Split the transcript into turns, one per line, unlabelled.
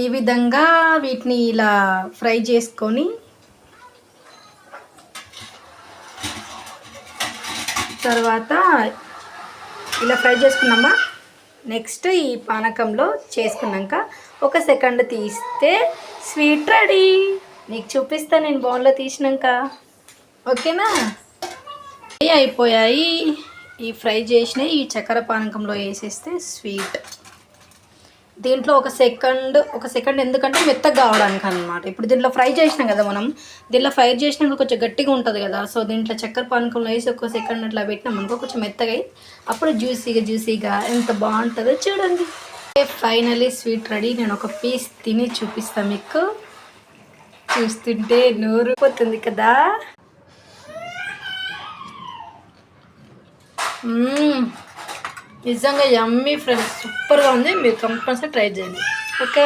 ఈ విధంగా వీటిని ఇలా ఫ్రై చేసుకొని తర్వాత ఇలా ఫ్రై చేసుకున్నామా, నెక్స్ట్ ఈ పానకంలో చేసుకున్నాక 1 సెకండ్ తీస్తే స్వీట్ రెడీ. నీకు చూపిస్తాను నేను బౌల్లో తీసినాక, ఓకేనా? అయిపోయాయి. ఈ ఫ్రై చేసిన ఈ చక్కెర పానకంలో వేసేస్తే స్వీట్. దీంట్లో 1 సెకండ్ ఎందుకంటే మెత్తగా కావడానికి అనమాట. ఇప్పుడు దీంట్లో ఫ్రై చేసినాం కదా మనం, దీంట్లో ఫ్రై చేసినాక కొంచెం గట్టిగా ఉంటుంది కదా. సో దీంట్లో చక్కెర పానకంలో వేసి 1 సెకండ్ అట్లా పెట్టినాం అనుకో, కొంచెం మెత్తగా అయ్యి అప్పుడు జ్యూసీగా ఎంత బాగుంటుందో చూడండి. Finally sweet ready. నేను ఒక పీస్ తిని చూపిస్తాను మీకు. చూస్తుంటే నూరిపోతుంది కదా. నిజంగా యమ్మీ ఫ్రెండ్స్, సూపర్గా ఉంది. మీరు కంపల్సరీ ట్రై చేయండి, ఓకే?